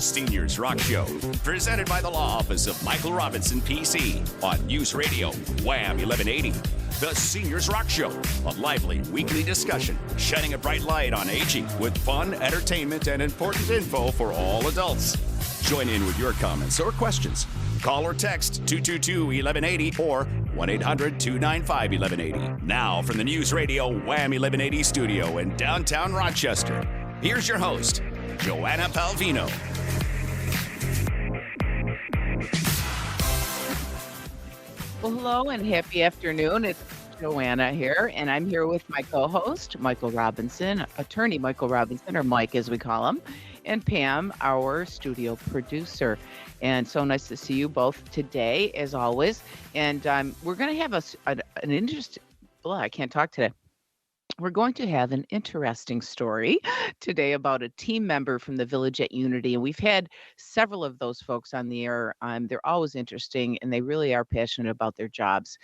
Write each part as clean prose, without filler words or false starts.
Seniors Rock Show, presented by the law office of Michael Robinson, PC, on News Radio, Wham 1180. The Seniors Rock Show, a lively weekly discussion shining a bright light on aging with fun, entertainment, and important info for all adults. Join in with your comments or questions. Call or text 222-1180 or 1-800-295-1180. Now from the News Radio Wham 1180 studio in downtown Rochester, here's your host, Joanna Palvino. Well, hello and happy afternoon. It's Joanna here, and I'm here with my co-host, Michael Robinson, attorney Michael Robinson, or Mike as we call him, and Pam, our studio producer. And so nice to see you both today, as always. And we're going to have an interesting, I can't talk today. We're going to have an interesting story today about a team member from the Village at Unity. And we've had several of those folks on the air. They're always interesting, and they really are passionate about their jobs.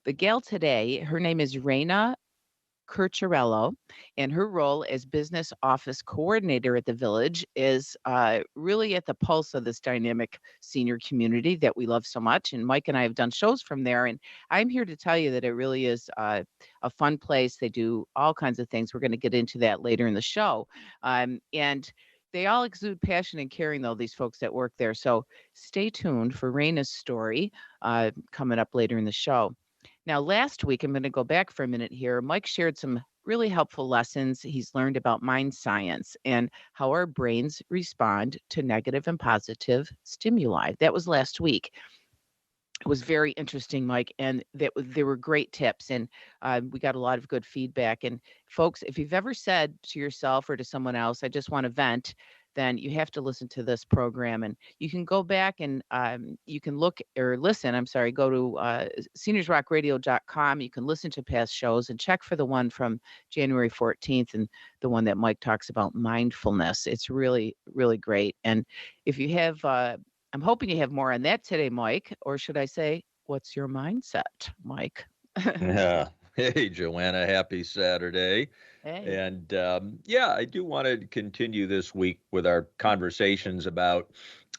The gal today, her name is Raina Curcherello, and her role as business office coordinator at the Village is really at the pulse of this dynamic senior community that we love so much. And Mike and I have done shows from there, and I'm here to tell you that it really is a fun place. They do all kinds of things. We're going to get into that later in the show. And they all exude passion and caring, though, these folks that work there. So stay tuned for Raina's story coming up later in the show. Now, last week, I'm going to go back for a minute here. Mike shared some really helpful lessons he's learned about mind science and how our brains respond to negative and positive stimuli. That was last week. It was very interesting, Mike, and there were great tips, and we got a lot of good feedback. And folks, if you've ever said to yourself or to someone else, I just want to vent, then you have to listen to this program. And you can go back and you can go to seniorsrockradio.com. You can listen to past shows and check for the one from January 14th and the one that Mike talks about mindfulness. It's really, really great. And if you have, I'm hoping you have more on that today, Mike, or should I say, what's your mindset, Mike? Yeah. Hey, Joanna, happy Saturday. Hey. And I do want to continue this week with our conversations about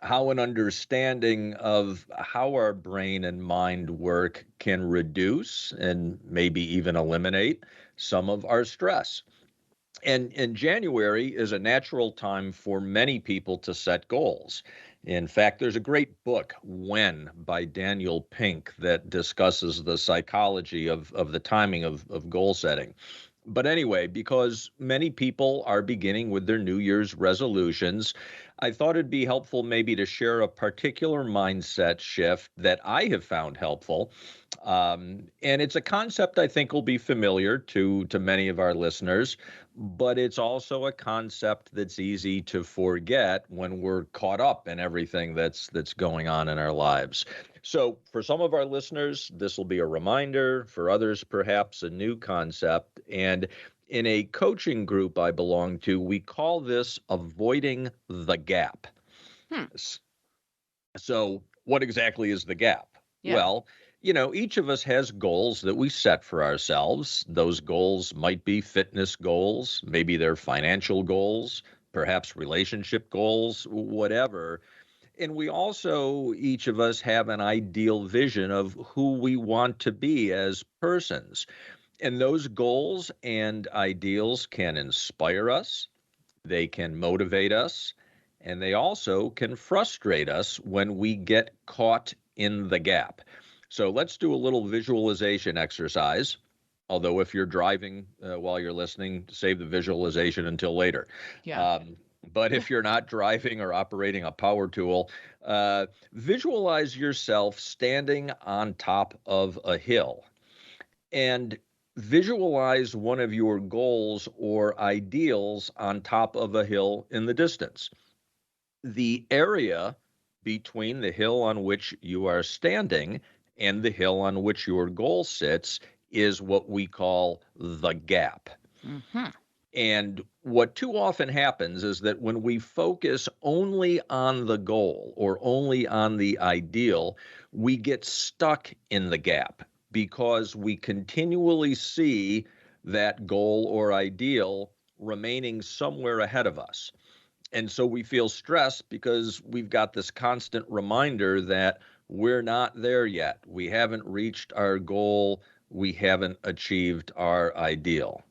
how an understanding of how our brain and mind work can reduce and maybe even eliminate some of our stress. And January is a natural time for many people to set goals. In fact, there's a great book, When, by Daniel Pink, that discusses the psychology of the timing of goal setting. But anyway, because many people are beginning with their New Year's resolutions, I thought it'd be helpful maybe to share a particular mindset shift that I have found helpful. And it's a concept I think will be familiar to many of our listeners, but it's also a concept that's easy to forget when we're caught up in everything that's going on in our lives. So for some of our listeners, this will be a reminder. For others, perhaps a new concept. And in a coaching group I belong to, we call this avoiding the gap. So what exactly is the gap? Yeah. Well, each of us has goals that we set for ourselves. Those goals might be fitness goals, maybe they're financial goals, perhaps relationship goals, whatever. And we also, each of us, have an ideal vision of who we want to be as persons. And those goals and ideals can inspire us, they can motivate us, and they also can frustrate us when we get caught in the gap. So let's do a little visualization exercise. Although if you're driving while you're listening, save the visualization until later. Yeah. But if you're not driving or operating a power tool, visualize yourself standing on top of a hill and visualize one of your goals or ideals on top of a hill in the distance. The area between the hill on which you are standing and the hill on which your goal sits is what we call the gap. Mm-hmm. And what too often happens is that when we focus only on the goal or only on the ideal, we get stuck in the gap because we continually see that goal or ideal remaining somewhere ahead of us. And so we feel stressed because we've got this constant reminder that we're not there yet. We haven't reached our goal. We haven't achieved our ideal.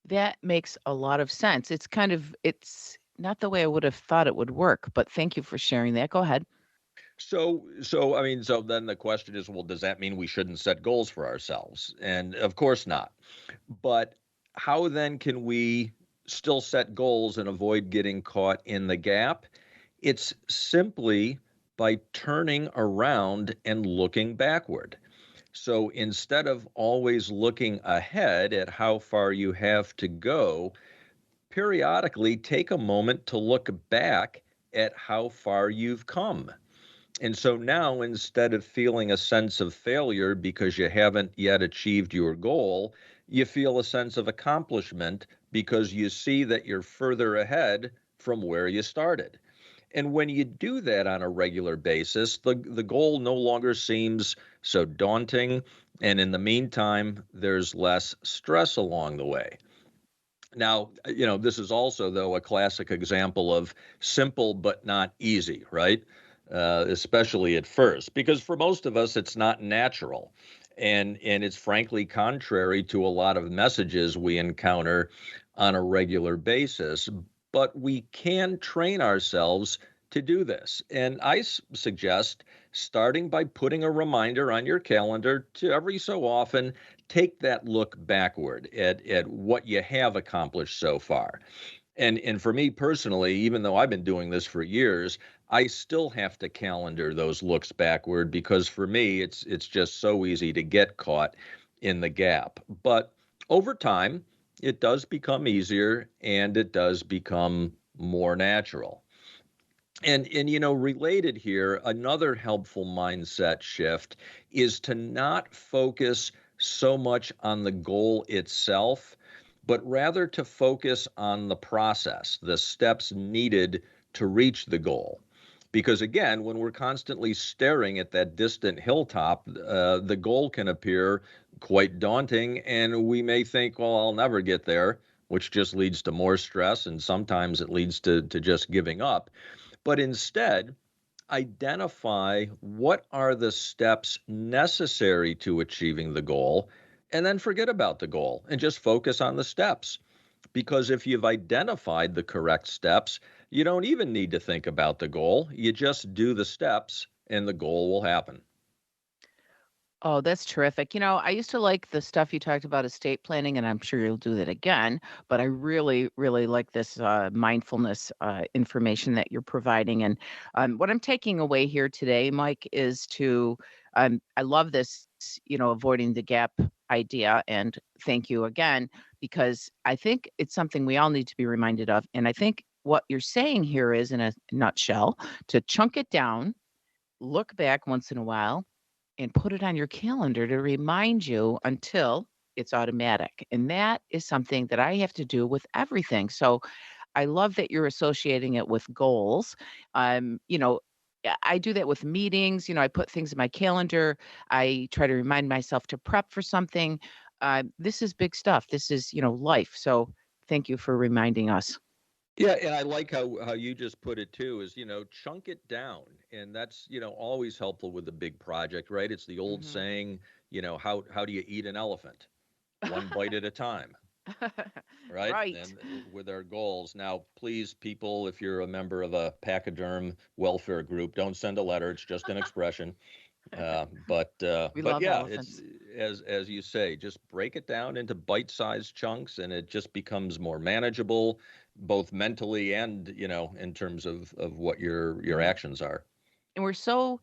That makes a lot of sense. It's not the way I would have thought it would work, but thank you for sharing that. Go ahead. So then the question is, well, does that mean we shouldn't set goals for ourselves? And of course not. But how then can we still set goals and avoid getting caught in the gap? It's simply by turning around and looking backward. So instead of always looking ahead at how far you have to go, periodically take a moment to look back at how far you've come. And so now, instead of feeling a sense of failure because you haven't yet achieved your goal, you feel a sense of accomplishment because you see that you're further ahead from where you started. And when you do that on a regular basis, the goal no longer seems so daunting. And in the meantime, there's less stress along the way. Now, this is also, though, a classic example of simple but not easy, right? Especially at first, because for most of us, it's not natural. And it's frankly contrary to a lot of messages we encounter on a regular basis. But we can train ourselves to do this. And I suggest starting by putting a reminder on your calendar to every so often take that look backward at what you have accomplished so far. And for me personally, even though I've been doing this for years, I still have to calendar those looks backward because for me, it's just so easy to get caught in the gap. But over time, it does become easier and it does become more natural. And related here, another helpful mindset shift is to not focus so much on the goal itself, but rather to focus on the process, the steps needed to reach the goal. Because again, when we're constantly staring at that distant hilltop, the goal can appear quite daunting, and we may think, well, I'll never get there, which just leads to more stress, and sometimes it leads to just giving up. But instead, identify what are the steps necessary to achieving the goal, and then forget about the goal and just focus on the steps. Because if you've identified the correct steps, you don't even need to think about the goal. You just do the steps and the goal will happen. Oh, that's terrific. I used to like the stuff you talked about estate planning, and I'm sure you'll do that again. But I really, really like this mindfulness information that you're providing. And what I'm taking away here today, Mike, is I love this, avoiding the gap idea. And thank you again, because I think it's something we all need to be reminded of. And I think what you're saying here is, in a nutshell, to chunk it down, look back once in a while and put it on your calendar to remind you until it's automatic. And that is something that I have to do with everything. So I love that you're associating it with goals. I do that with meetings. I put things in my calendar. I try to remind myself to prep for something. This is big stuff. This is, life. So thank you for reminding us. Yeah, and I like how you just put it too, is, chunk it down. And that's, always helpful with a big project, right? It's the old Mhm. saying, how do you eat an elephant? One bite at a time, right? Right. And with our goals. Now, please, people, if you're a member of a pachyderm welfare group, don't send a letter. It's just an expression. We But love yeah, it's elephants. as you say, just break it down into bite-sized chunks, and it just becomes more manageable, both mentally and in terms of what your Mhm. actions are. And we're so,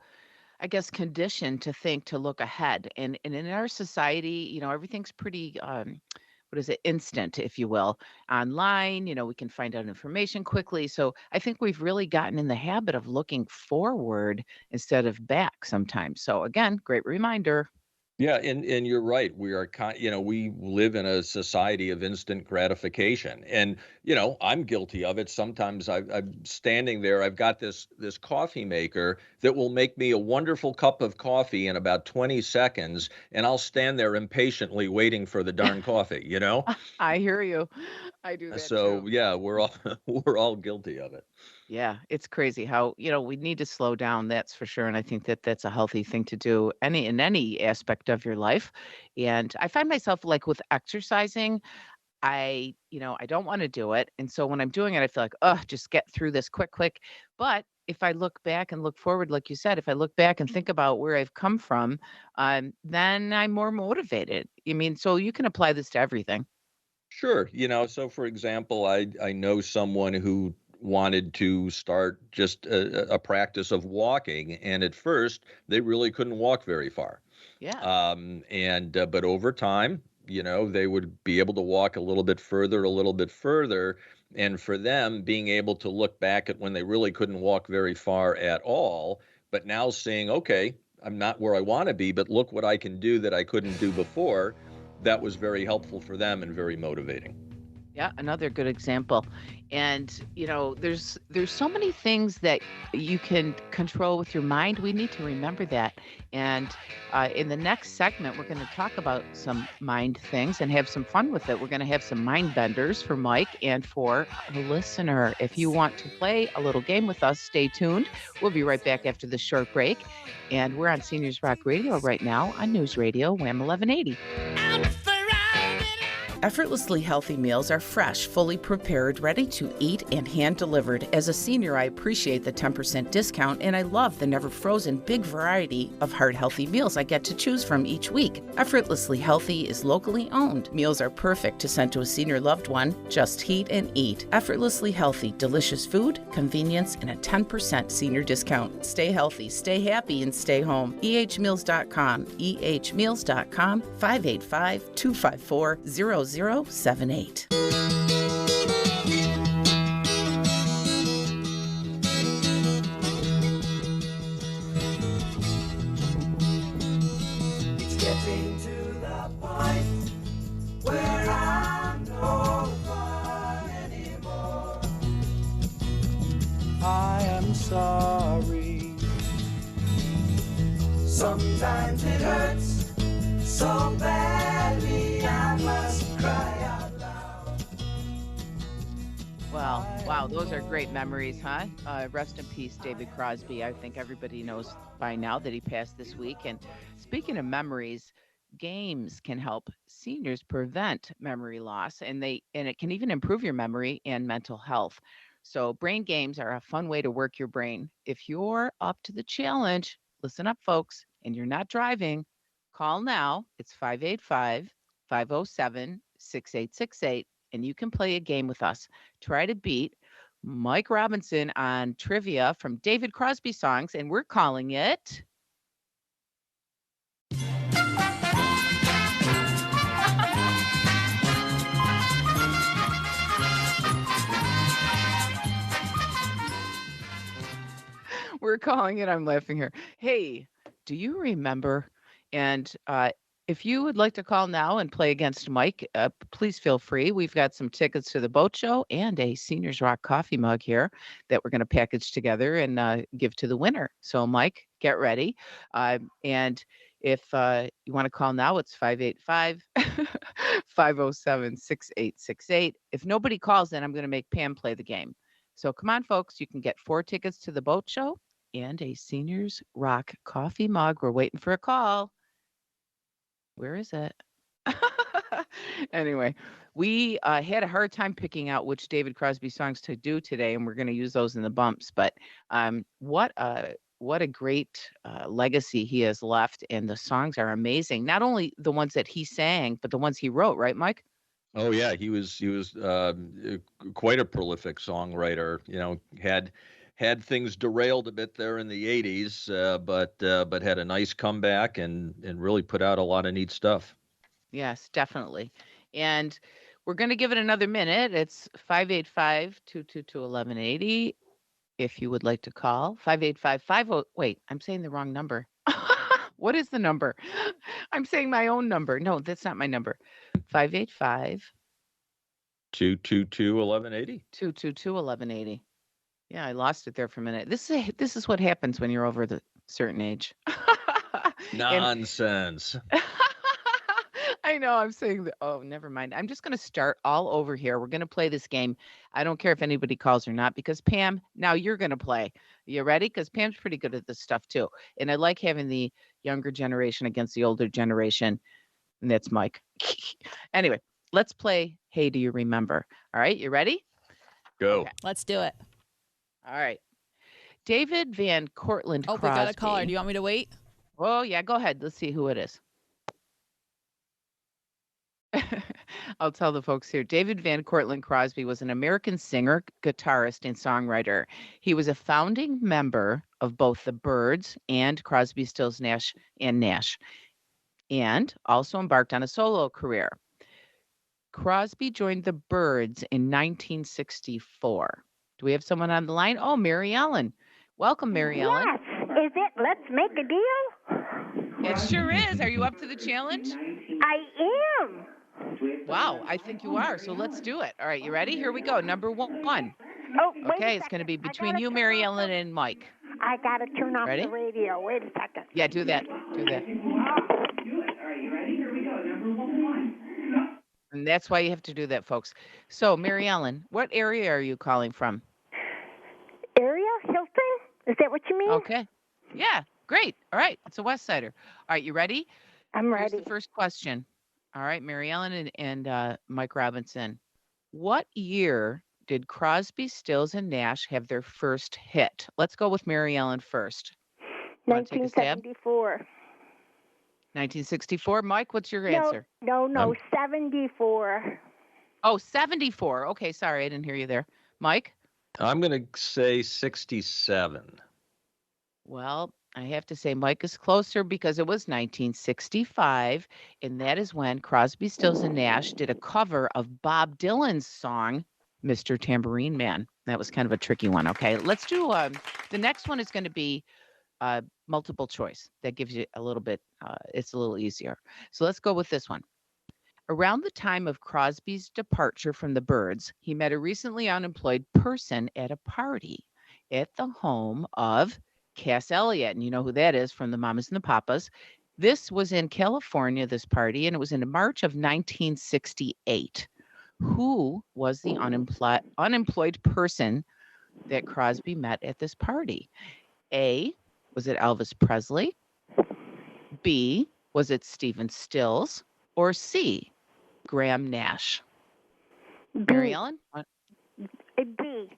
I guess, conditioned to think to look ahead. And in our society, everything's pretty what is it, instant, if you will. Online, we can find out information quickly. So I think we've really gotten in the habit of looking forward instead of back sometimes. So again, great reminder. Yeah, and you're right. We are we live in a society of instant gratification, and I'm guilty of it. Sometimes I'm standing there. I've got this coffee maker that will make me a wonderful cup of coffee in about 20 seconds, and I'll stand there impatiently waiting for the darn coffee. I hear you. I do that So too. yeah, we're all we're all guilty of it. Yeah, it's crazy how, we need to slow down, that's for sure. And I think that that's a healthy thing to do in any aspect of your life. And I find myself like with exercising, I don't want to do it. And so when I'm doing it, I feel like, oh, just get through this quick, quick. But if I look back and look forward, like you said, if I look back and think about where I've come from, then I'm more motivated. I mean, so you can apply this to everything. Sure. So for example, I know someone who wanted to start just a practice of walking, and at first they really couldn't walk very far. Yeah. And but over time, they would be able to walk a little bit further, and for them, being able to look back at when they really couldn't walk very far at all, but now seeing, okay, I'm not where I want to be, but look what I can do that I couldn't do before. That was very helpful for them and very motivating. Yeah, another good example. And there's so many things that you can control with your mind. We need to remember that. And in the next segment, we're going to talk about some mind things and have some fun with it. We're going to have some mind benders for Mike and for the listener. If you want to play a little game with us, stay tuned. We'll be right back after this short break. And we're on Seniors Rock Radio right now on News Radio Wham 1180. Effortlessly healthy meals are fresh, fully prepared, ready to eat, and hand-delivered. As a senior, I appreciate the 10% discount, and I love the never-frozen big variety of heart-healthy meals I get to choose from each week. Effortlessly Healthy is locally owned. Meals are perfect to send to a senior loved one. Just heat and eat. Effortlessly Healthy, delicious food, convenience, and a 10% senior discount. Stay healthy, stay happy, and stay home. ehmeals.com, ehmeals.com, 585-254-0078. It's getting to the point where I'm no fun anymore. I am sorry. Sometimes it hurts so badly I must cry out loud. Well, wow, those are great memories, huh? Rest in peace, David Crosby. I think everybody knows by now that he passed this week. And speaking of memories, games can help seniors prevent memory loss, and it can even improve your memory and mental health. So, brain games are a fun way to work your brain. If you're up to the challenge, listen up, folks, and you're not driving, call now. It's 585-507-6868, and you can play a game with us. Try to beat Mike Robinson on trivia from David Crosby songs, and we're calling it. We're calling it. I'm laughing here. Hey, do you remember? And if you would like to call now and play against Mike, please feel free. We've got some tickets to the boat show and a Seniors Rock coffee mug here that we're going to package together and give to the winner. So, Mike, get ready. And if you want to call now, it's 585-507-6868. If nobody calls, then I'm going to make Pam play the game. So come on, folks. You can get 4 tickets to the boat show and a Seniors Rock coffee mug. We're waiting for a call. Where is it? Anyway, we had a hard time picking out which David Crosby songs to do today, and we're going to use those in the bumps. But what a great legacy he has left, and the songs are amazing. Not only the ones that he sang, but the ones he wrote. Right, Mike? Oh yeah, he was quite a prolific songwriter. Had things derailed a bit there in the '80s, but had a nice comeback and really put out a lot of neat stuff. Yes, definitely. And we're going to give it another minute. It's 585-222-1180 if you would like to call. 585-50. Wait, I'm saying the wrong number. What is the number? I'm saying my own number. No, that's not my number. 585 222-1180. 222-1180. Yeah, I lost it there for a minute. This is what happens when you're over the certain age. And Nonsense. I know I'm saying that. Oh, never mind. I'm just going to start all over here. We're going to play this game. I don't care if anybody calls or not because Pam, now you're going to play. You ready? Because Pam's pretty good at this stuff too. And I like having the younger generation against the older generation. And that's Mike. Anyway, let's play Hey, Do You Remember? All right, you ready? Go. Okay. Let's do it. All right. David Van Cortlandt Oh, Crosby. we got a caller. Do you want me to wait? Oh, yeah, go ahead. Let's see who it is. I'll tell the folks here. David Van Cortlandt Crosby was an American singer, guitarist, and songwriter. He was a founding member of both the Byrds and Crosby, Stills, Nash, and also embarked on a solo career. Crosby joined the Byrds in 1964. Do we have someone on the line? Oh, Mary Ellen. Welcome, Mary Ellen. Yes. Is it Let's Make a Deal? It sure is. Are you up to the challenge? I am. Wow, I think you are. So let's do it. All right, you ready? Here we go. Number one. Oh, wait a Okay, it's second. going to be I between gotta you, turn Mary off Ellen, and Mike. I got to turn off Ready? the radio. Wait a second. Yeah, do that. Do that. And that's why you have to do that, folks. So, Mary Ellen, what area are you calling from? Area? Hilton? Is that what you mean? Okay. Yeah, great. All right, it's a West Sider. All right, you ready? I'm Here's ready. the first question. All right, Mary Ellen and Mike Robinson. What year did Crosby, Stills, and Nash have their first hit? Let's go with Mary Ellen first. Wanna take a stab? 1974. 1964. Mike, what's your answer? No, 74. Oh, 74. Okay, sorry, I didn't hear you there. Mike? I'm going to say 67. Well, I have to say Mike is closer because it was 1965, and that is when Crosby, Stills, and Nash did a cover of Bob Dylan's song, Mr. Tambourine Man. That was kind of a tricky one. Okay, let's do the next one is going to be multiple choice. That gives you a little bit, it's a little easier. So let's go with this one. Around the time of Crosby's departure from the Byrds, he met a recently unemployed person at a party at the home of Cass Elliot. And you know who that is from the Mamas and the Papas. This was in California, this party, and it was in March of 1968. Who was the unemployed person that Crosby met at this party? A, was it Elvis Presley? B, was it Stephen Stills? Or C, Graham Nash? Mary Ellen? B.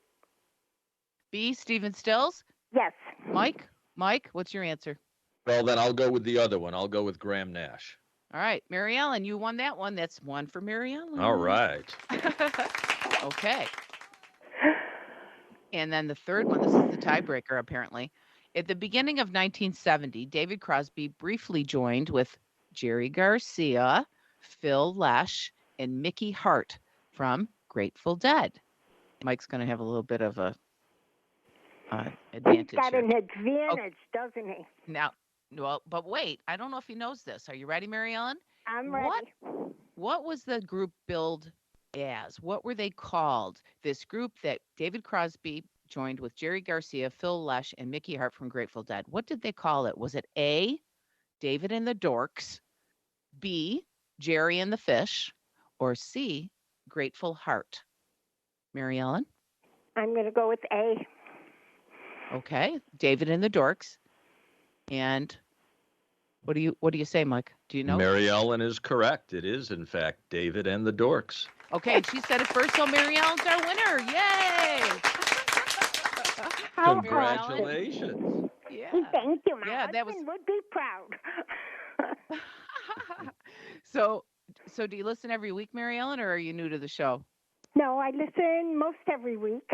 B, Stephen Stills? Yes. Mike, what's your answer? Well, then I'll go with the other one. I'll go with Graham Nash. All right, Mary Ellen, you won that one. That's one for Mary Ellen. All right. Okay. And then the third one, this is the tiebreaker, apparently. At the beginning of 1970, David Crosby briefly joined with Jerry Garcia, Phil Lesh, and Mickey Hart from Grateful Dead. Mike's going to have a little bit of a advantage He's got here. an advantage, doesn't he? Now, well, but wait, I don't know if he knows this. Are you ready, Mary Ellen? I'm ready. What was the group billed as? What were they called? This group that David Crosby joined with Jerry Garcia, Phil Lesh, and Mickey Hart from Grateful Dead. What did they call it? Was it A, David and the Dorks, B, Jerry and the Fish, or C, Grateful Heart? Mary Ellen? I'm going to go with A. Okay, David and the Dorks. And what do you say, Mike? Do you know? Mary Ellen is correct. It is, in fact, David and the Dorks. Okay, and she said it first, so Mary Ellen's our winner. Yay! How Congratulations. Yeah. Thank you. My Yeah, that husband would be proud. So do you listen every week, Mary Ellen, or are you new to the show? No, I listen most every week.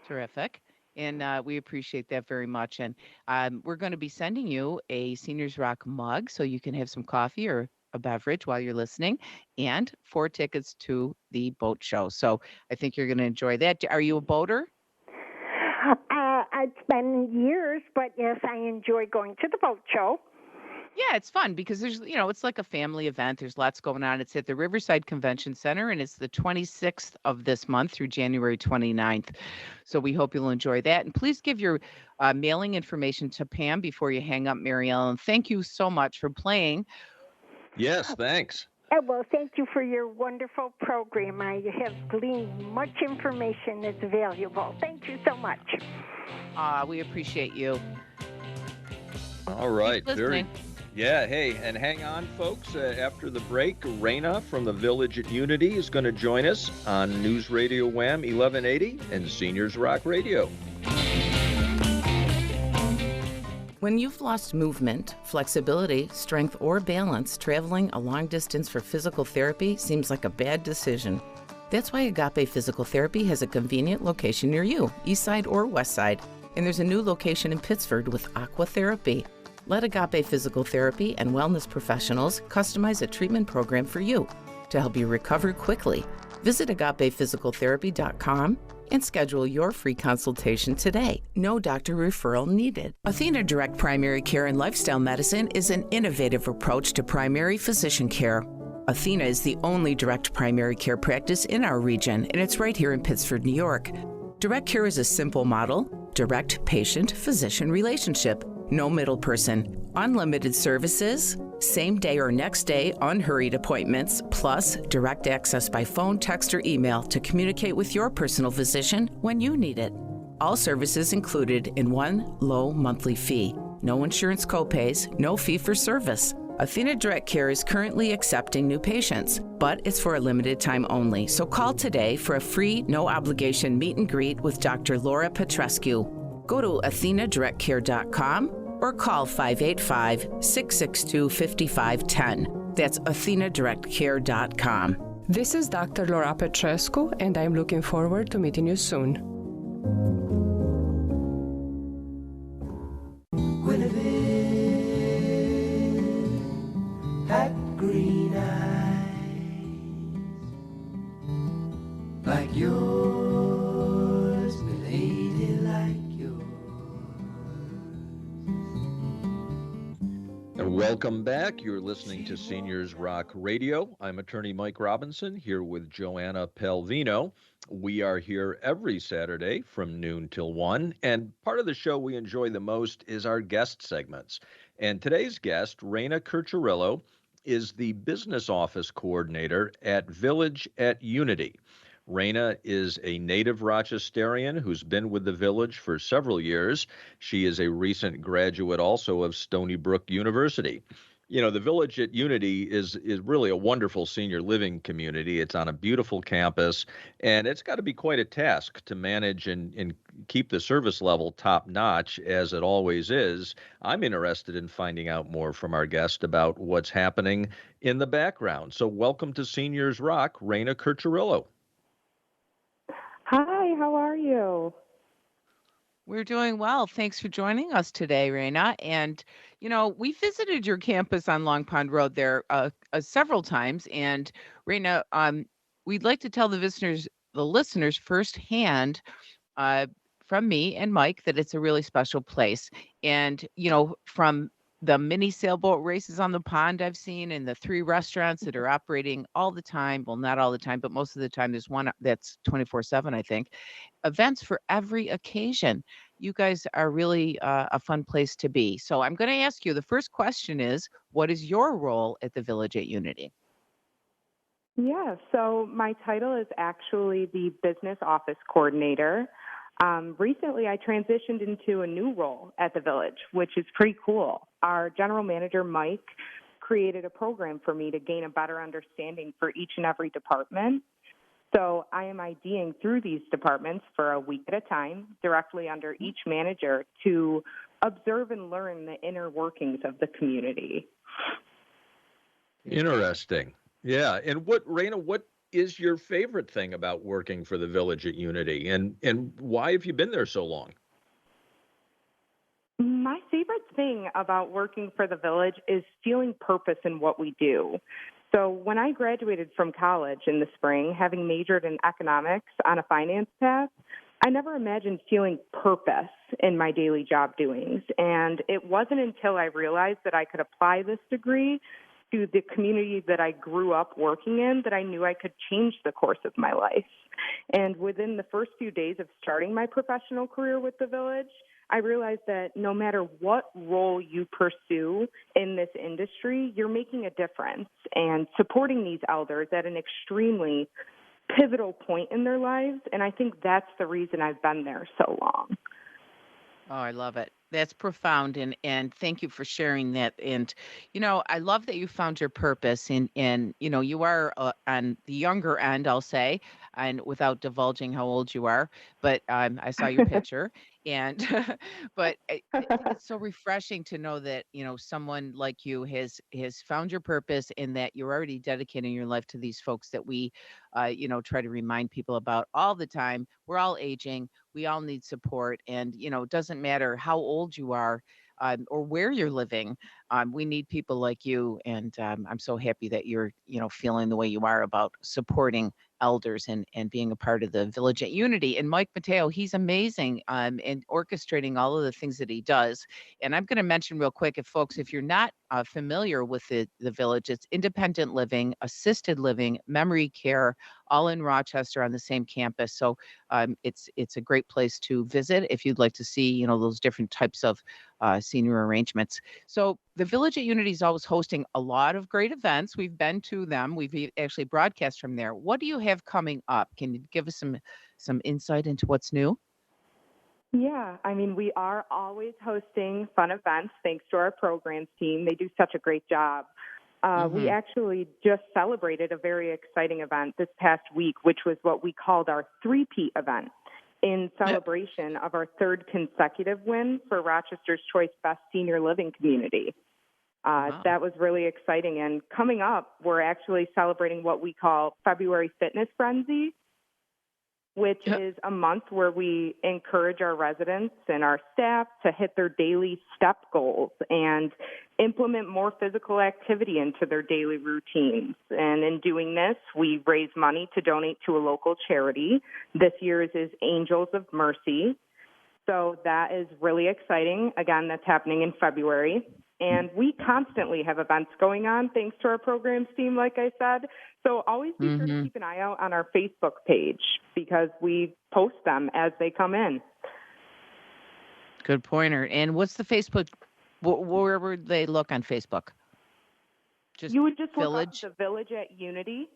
Terrific. And we appreciate that very much. And we're going to be sending you a Seniors Rock mug so you can have some coffee or a beverage while you're listening, and 4 tickets to the boat show. So I think you're going to enjoy that. Are you a boater? It's been years, but yes, I enjoy going to the boat show. Yeah, it's fun because there's, it's like a family event. There's lots going on. It's at the Riverside Convention Center, and it's the 26th of this month through January 29th. So we hope you'll enjoy that. And please give your mailing information to Pam before you hang up, Mary Ellen. Thank you so much for playing. Yes, thanks. Well, thank you for your wonderful program. I have gleaned much information that's valuable. Thank you so much. We appreciate you. All right. Keep listening. Yeah, hey, and hang on, folks. After the break, Raina from the Village at Unity is going to join us on News Radio Wham 1180 and Seniors Rock Radio. When you've lost movement, flexibility, strength, or balance, traveling a long distance for physical therapy seems like a bad decision. That's why Agape Physical Therapy has a convenient location near you, east side or west side. And there's a new location in Pittsford with Aqua Therapy. Let Agape Physical Therapy and wellness professionals customize a treatment program for you to help you recover quickly. Visit agapephysicaltherapy.com and schedule your free consultation today. No doctor referral needed. Athena Direct Primary Care and Lifestyle Medicine is an innovative approach to primary physician care. Athena is the only direct primary care practice in our region, and it's right here in Pittsford, New York. Direct care is a simple model, direct patient-physician relationship, no middle person, unlimited services, same day or next day unhurried appointments, plus direct access by phone, text, or email to communicate with your personal physician when you need it. All services included in one low monthly fee. No insurance copays, no fee for service. Athena Direct Care is currently accepting new patients, but it's for a limited time only. So call today for a free, no-obligation meet and greet with Dr. Laura Petrescu. Go to athenadirectcare.com or call 585-662-5510. That's athenadirectcare.com. This is Dr. Laura Petrescu, and I'm looking forward to meeting you soon. Guinevere had green eyes like yours, milady, like yours. And welcome back. You're listening to Seniors Rock Radio. I'm attorney Mike Robinson here with Joanna Pelvino. We are here every Saturday from noon till 1. And part of the show we enjoy the most is our guest segments. And today's guest, Raina Curcirillo, is the business office coordinator at Village at Unity. Raina is a native Rochesterian who's been with the Village for several years. She is a recent graduate also of Stony Brook University. You know, the Village at Unity is really a wonderful senior living community. It's on a beautiful campus, and it's got to be quite a task to manage and keep the service level top notch, as it always is. I'm interested in finding out more from our guest about what's happening in the background. So welcome to Seniors Rock, Raina Curcirillo. Hi, how are you? We're doing well. Thanks for joining us today, Raina. And, you know, we visited your campus on Long Pond Road there several times. And Raina, we'd like to tell the listeners firsthand from me and Mike that it's a really special place. And, you know, from the mini sailboat races on the pond I've seen, and the 3 restaurants that are operating all the time. Well, not all the time, but most of the time. There's one that's 24/7, I think. Events for every occasion. You guys are really a fun place to be. So I'm going to ask you, the first question is, what is your role at the Village at Unity? Yeah, so my title is actually the business office coordinator. Recently, I transitioned into a new role at the Village, which is pretty cool. Our general manager, Mike, created a program for me to gain a better understanding for each and every department. So I am IDing through these departments for a week at a time, directly under each manager, to observe and learn the inner workings of the community. Interesting. Yeah. And Raina, what is your favorite thing about working for the Village at Unity, and why have you been there so long? My favorite thing about working for the Village is feeling purpose in what we do. So when I graduated from college in the spring, having majored in economics on a finance path, I never imagined feeling purpose in my daily job doings. And it wasn't until I realized that I could apply this degree to the community that I grew up working in that I knew I could change the course of my life. And within the first few days of starting my professional career with the Village, I realized that no matter what role you pursue in this industry, you're making a difference and supporting these elders at an extremely pivotal point in their lives. And I think that's the reason I've been there so long. Oh, I love it. That's profound, and thank you for sharing that. And I love that you found your purpose, and you are on the younger end, I'll say, and without divulging how old you are. But I saw your picture, and but I think it's so refreshing to know that someone like you has found your purpose, and that you're already dedicating your life to these folks that we, try to remind people about all the time. We're all aging. We all need support, and it doesn't matter how old you are, or where you're living. We need people like you, and I'm so happy that you're feeling the way you are about supporting elders and being a part of the Village at Unity. And Mike Mateo, he's amazing, in orchestrating all of the things that he does. And I'm going to mention real quick, if you're not familiar with the Village, it's independent living, assisted living, memory care, all in Rochester on the same campus. So it's a great place to visit if you'd like to see those different types of senior arrangements. So the Village at Unity is always hosting a lot of great events. We've been to them. We've actually broadcast from there. What do you have coming up? Can you give us some insight into what's new? Yeah, I mean, we are always hosting fun events thanks to our programs team. They do such a great job. We actually just celebrated a very exciting event this past week, which was what we called our three-peat event in celebration of our third consecutive win for Rochester's Choice Best Senior Living Community. Wow. That was really exciting. And coming up, we're actually celebrating what we call February Fitness Frenzy, which is a month where we encourage our residents and our staff to hit their daily step goals and implement more physical activity into their daily routines. And in doing this, we raise money to donate to a local charity. This year's is Angels of Mercy. So that is really exciting. Again, that's happening in February. And we constantly have events going on thanks to our programs team, like I said. So always be sure to keep an eye out on our Facebook page because we post them as they come in. Good pointer. And what's the Facebook? Where would they look on Facebook? You would just Village? look up the Village at Unity.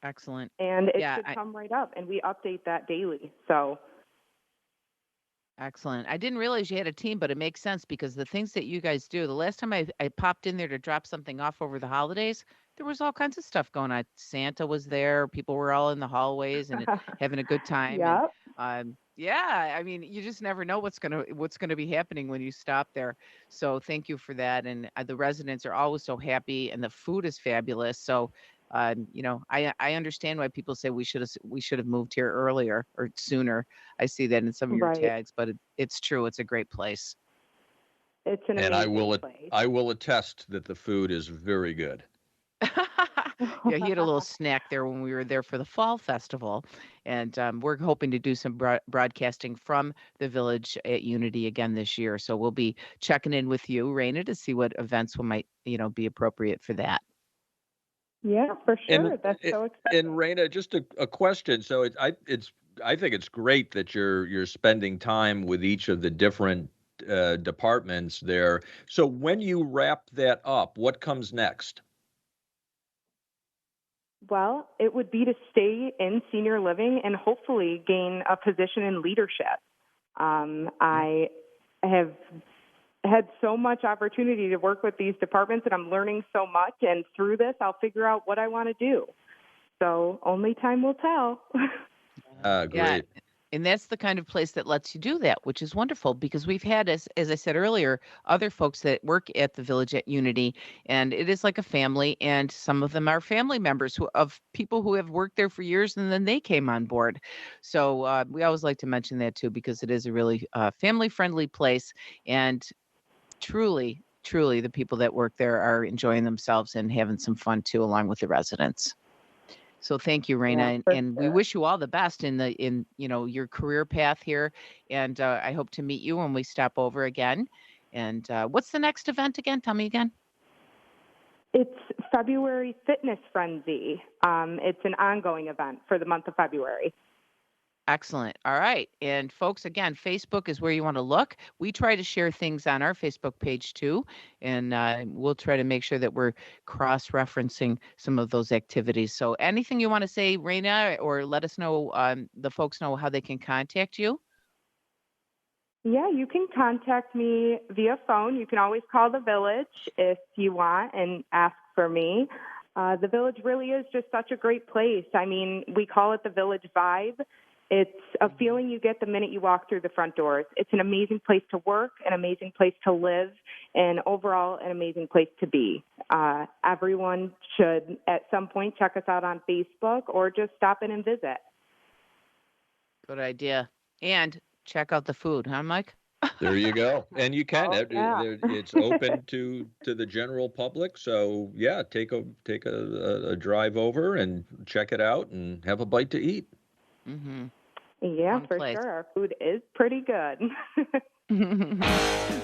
Excellent. And it should come right up. And we update that daily. So excellent. I didn't realize you had a team, but it makes sense because the things that you guys do, the last time I popped in there to drop something off over the holidays, there was all kinds of stuff going on. Santa was there. People were all in the hallways and having a good time. Yep. And, yeah, I mean, you just never know what's gonna be happening when you stop there. So thank you for that. And the residents are always so happy, and the food is fabulous. So I understand why people say we should have moved here earlier or sooner. I see that in some of your Right. tags, but it's true. It's a great place. It's an And amazing place. I will attest that the food is very good. Yeah, he had a little snack there when we were there for the fall festival, and we're hoping to do some broadcasting from the Village at Unity again this year. So we'll be checking in with you, Raina, to see what events might be appropriate for that. Yeah, for sure. And That's so exciting. and Raina, just a question. So I think it's great that you're spending time with each of the different departments there. So when you wrap that up, what comes next? Well, it would be to stay in senior living and hopefully gain a position in leadership. I have had so much opportunity to work with these departments, and I'm learning so much. And through this, I'll figure out what I want to do. So only time will tell. Great. Yeah, and that's the kind of place that lets you do that, which is wonderful because we've had, as I said earlier, other folks that work at the Village at Unity, and it is like a family, and some of them are family members of people who have worked there for years, and then they came on board. So we always like to mention that too because it is a really family-friendly place, and truly, truly, the people that work there are enjoying themselves and having some fun too, along with the residents. So thank you, Raina, Yeah, and, for and we sure. wish you all the best in your career path here. And I hope to meet you when we stop over again. And what's the next event again? Tell me again. It's February Fitness Frenzy. It's an ongoing event for the month of February. Excellent. All right. And folks, again, Facebook is where you want to look. We try to share things on our Facebook page too. And we'll try to make sure that we're cross referencing some of those activities. So, anything you want to say, Raina, or let us know, the folks know how they can contact you? Yeah, you can contact me via phone. You can always call the village if you want and ask for me. The village really is just such a great place. I mean, we call it the village vibe. It's a feeling you get the minute you walk through the front doors. It's an amazing place to work, an amazing place to live, and overall an amazing place to be. Everyone should at some point check us out on Facebook or just stop in and visit. Good idea. And check out the food, huh, Mike? There you go. And you can. yeah. It's open to the general public. So yeah, take a drive over and check it out and have a bite to eat. Mm-hmm. Yeah, Fun for place. sure. Our food is pretty good.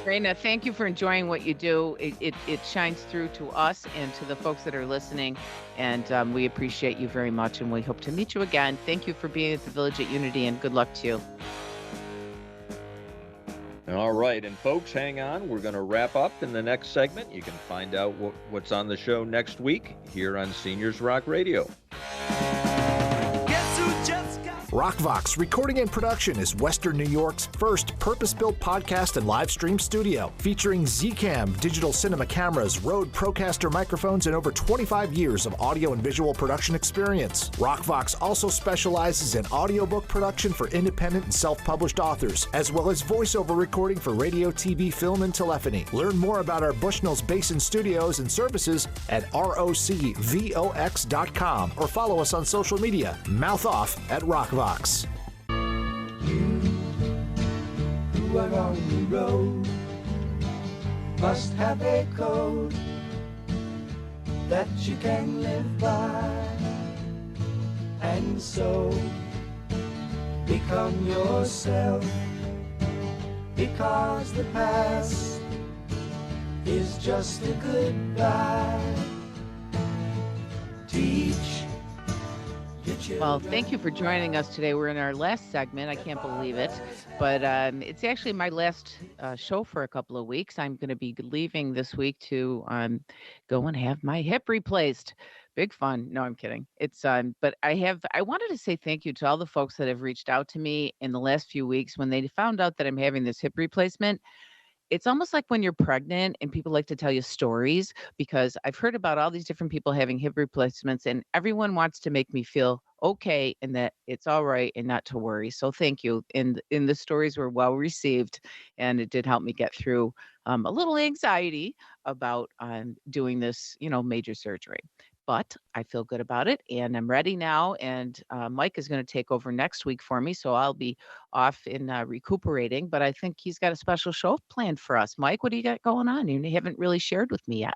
Raina, thank you for enjoying what you do. It shines through to us and to the folks that are listening, and we appreciate you very much, and we hope to meet you again. Thank you for being at the Village at Unity, and good luck to you. All right, and folks, hang on. We're going to wrap up in the next segment. You can find out what's on the show next week here on Seniors Rock Radio. Rockvox Recording and Production is Western New York's first purpose-built podcast and live stream studio, featuring Zcam digital cinema cameras, Rode Procaster microphones, and over 25 years of audio and visual production experience. Rockvox also specializes in audiobook production for independent and self-published authors, as well as voiceover recording for radio, TV, film, and telephony. Learn more about our Bushnell's Basin studios and services at rocvox.com or follow us on social media. Mouth off at Rockvox. You who are on the road must have a code that you can live by, and so become yourself, because the past is just a goodbye. Teach. Well, thank you for joining us today. We're in our last segment. I can't believe it, but it's actually my last show for a couple of weeks. I'm going to be leaving this week to go and have my hip replaced. Big fun. No, I'm kidding. It's but I wanted to say thank you to all the folks that have reached out to me in the last few weeks when they found out that I'm having this hip replacement. It's almost like when you're pregnant and people like to tell you stories, because I've heard about all these different people having hip replacements, and everyone wants to make me feel okay and that it's all right and not to worry. So thank you. And the stories were well received, and it did help me get through a little anxiety about doing this, major surgery. But I feel good about it, and I'm ready now. And Mike is going to take over next week for me, so I'll be off in recuperating. But I think he's got a special show planned for us. Mike, what do you got going on? You haven't really shared with me yet.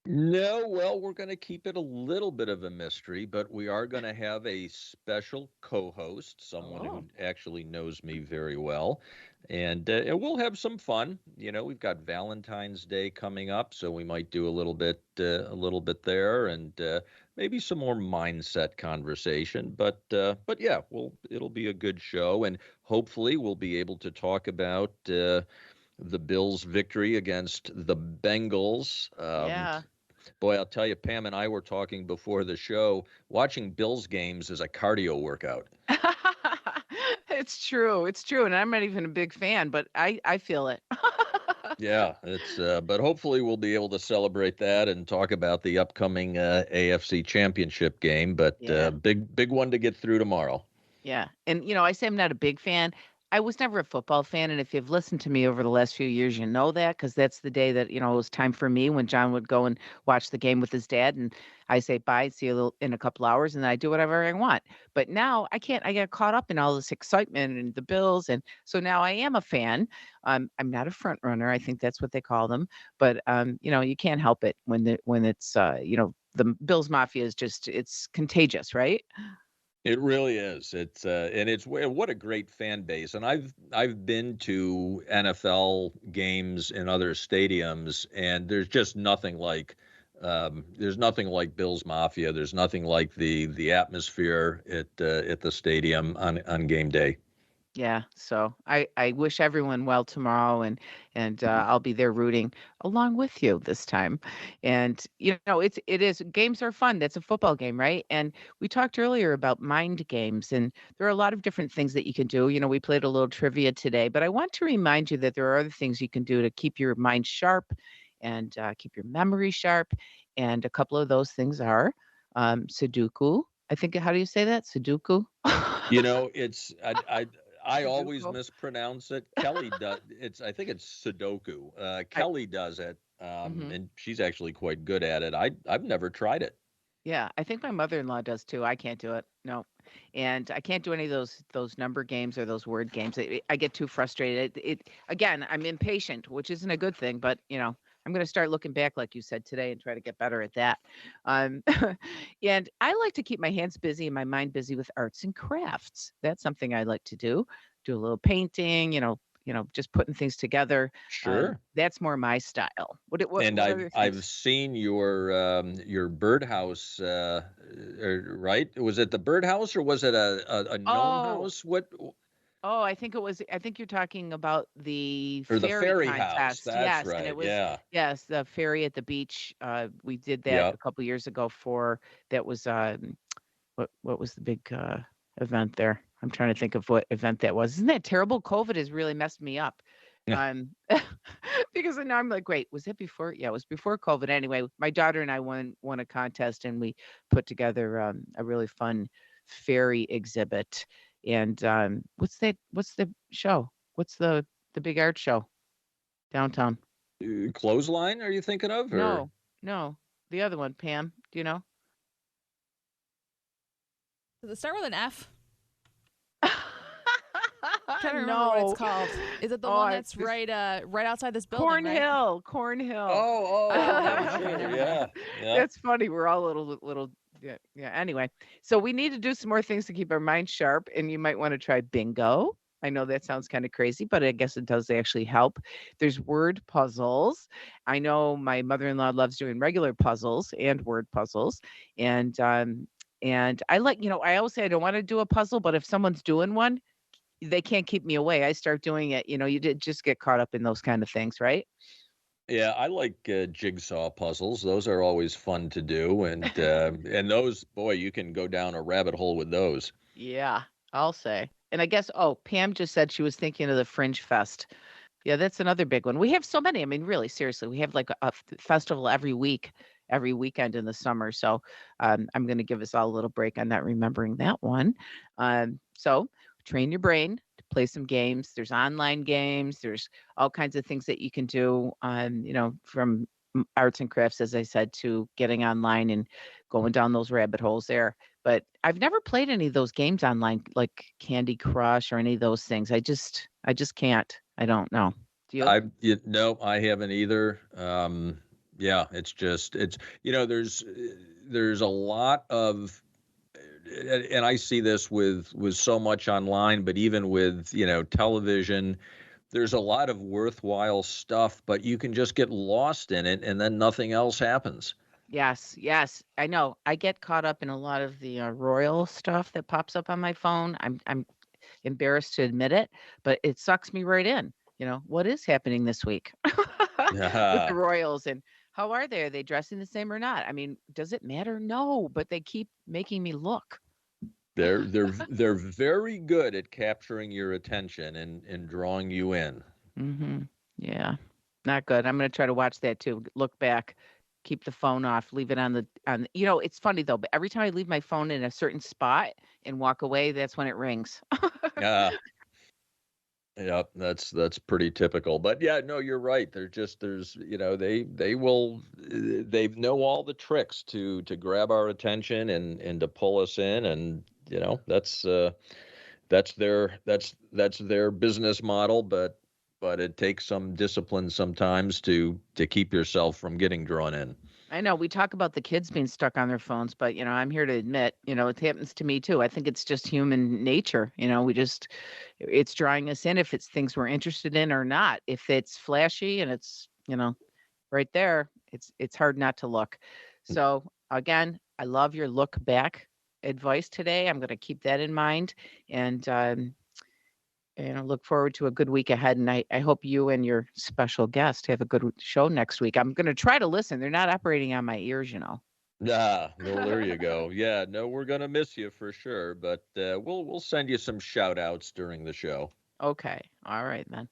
No, well, we're going to keep it a little bit of a mystery, but we are going to have a special co-host, someone who actually knows me very well, and we'll have some fun. We've got Valentine's Day coming up, so we might do a little bit there, and maybe some more mindset conversation. But yeah, it'll be a good show, and hopefully we'll be able to talk about the Bills' victory against the Bengals. Yeah. Boy, I'll tell you, Pam and I were talking before the show, watching Bills games is a cardio workout. It's true. And I'm not even a big fan, but I feel it. Yeah, but hopefully we'll be able to celebrate that and talk about the upcoming AFC Championship game, but big one to get through tomorrow. Yeah. And, I say I'm not a big fan. I was never a football fan, and if you've listened to me over the last few years, you know that, because that's the day that, it was time for me when John would go and watch the game with his dad, and I say bye, see you in a couple hours, and then I do whatever I want. But now I can't. I get caught up in all this excitement and the Bills, and so now I am a fan. I'm not a front runner. I think that's what they call them. But you can't help it when it's the Bills Mafia is it's contagious, right? It really is. What a great fan base. And I've been to NFL games in other stadiums, and there's just nothing like Bills Mafia. There's nothing like the atmosphere at the stadium on game day. Yeah, so I wish everyone well tomorrow, and I'll be there rooting along with you this time. And it is games are fun. That's a football game, right? And we talked earlier about mind games, and there are a lot of different things that you can do. We played a little trivia today, but I want to remind you that there are other things you can do to keep your mind sharp and keep your memory sharp. And a couple of those things are Sudoku. I think, how do you say that? Sudoku? It's I always Sudoku. mispronounce it. Kelly does. I think it's Sudoku. I, Kelly does it, mhm. and she's actually quite good at it. I've never tried it. Yeah, I think my mother-in-law does too. I can't do it. No. And I can't do any of those number games or those word games. I get too frustrated. Again, I'm impatient, which isn't a good thing, but I'm going to start looking back like you said today and try to get better at that. Um and I like to keep my hands busy and my mind busy with arts and crafts. That's something I like to do. Do a little painting, just putting things together. Sure. That's more my style. And What I've other I've things? seen your birdhouse. Right? Was it the birdhouse or was it a gnome Oh, house? What Oh, I think you're talking about the or the fairy fairy house? contest. That's Yes, and right. it was Yeah. yes, the fairy at the beach. We did that Yeah. a couple years ago for that was what was the big event there? I'm trying to think of what event that was. Isn't that terrible? COVID has really messed me up. Um because now I'm like, wait, was it before? Yeah, it was before COVID. Anyway, my daughter and I won a contest and we put together a really fun fairy exhibit. And what's the show? What's the big art show downtown? Clothesline, are you thinking of, or No, no, the other one, Pam. Do you know? Does it start with an F? Trying to remember what it's No. called. Is it the Oh, one I that's just right outside this building, right? Cornhill, Cornhill. Oh, Okay, sure. never mind. Yeah. Yeah. That's funny. We're all little yeah, yeah. Anyway, so we need to do some more things to keep our mind sharp, and you might want to try bingo. I know that sounds kind of crazy, but I guess it does actually help. There's word puzzles. I know my mother-in-law loves doing regular puzzles and word puzzles, and I like, I always say I don't want to do a puzzle, but if someone's doing one, they can't keep me away. I start doing it. You did just get caught up in those kind of things, right? Yeah, I like jigsaw puzzles. Those are always fun to do, and those, boy, you can go down a rabbit hole with those. Yeah, I'll say. And I guess, oh, Pam just said she was thinking of the Fringe Fest. Yeah, that's another big one. We have so many. I mean, really, seriously, we have like a festival every week, every weekend in the summer. So I'm going to give us all a little break on not remembering that one. So train your brain to play some games. There's online games. There's all kinds of things that you can do. From arts and crafts, as I said, to getting online and going down those rabbit holes there. But I've never played any of those games online, like Candy Crush or any of those things. I just can't. I don't know. Do you? No, I haven't either. Yeah, it's just there's a lot of, and I see this with so much online, but even with television, there's a lot of worthwhile stuff, but you can just get lost in it, and then nothing else happens. Yes, yes. I know. I get caught up in a lot of the royal stuff that pops up on my phone. I'm embarrassed to admit it, but it sucks me right in. What is happening this week with the royals and how are they? Are they dressing the same or not? I mean, does it matter? No, but they keep making me look. They're very good at capturing your attention and drawing you in. Yeah, not good. I'm gonna try to watch that too. Look back, keep the phone off, leave it on. It's funny though, but every time I leave my phone in a certain spot and walk away, that's when it rings. Yeah, yeah, that's pretty typical. But yeah, no, you're right. There's they know all the tricks to grab our attention and to pull us in, and that's their business model, but it takes some discipline sometimes to keep yourself from getting drawn in. I know we talk about the kids being stuck on their phones, but I'm here to admit, it happens to me too. I think it's just human nature. It's drawing us in if it's things we're interested in or not. If it's flashy and it's, right there, it's hard not to look. So again, I love your look back advice today. I'm going to keep that in mind. And And I look forward to a good week ahead. And I hope you and your special guest have a good show next week. I'm going to try to listen. They're not operating on my ears, you know. Ah, well, there you go. Yeah, no, we're gonna miss you for sure, but we'll send you some shout outs during the show Okay. All right, then.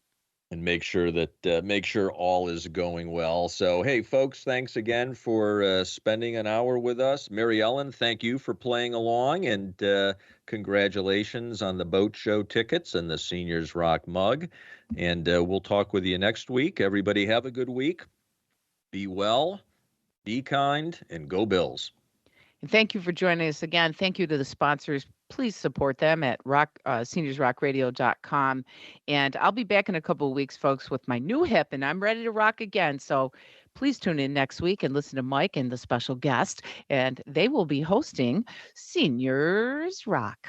and make sure all is going well. So, hey, folks, thanks again for spending an hour with us. Mary Ellen, thank you for playing along, and congratulations on the boat show tickets and the Seniors Rock mug. And we'll talk with you next week. Everybody have a good week. Be well, be kind, and go Bills. And thank you for joining us again. Thank you to the sponsors. Please support them at seniorsrockradio.com. And I'll be back in a couple of weeks, folks, with my new hip, and I'm ready to rock again. So please tune in next week and listen to Mike and the special guest, and they will be hosting Seniors Rock.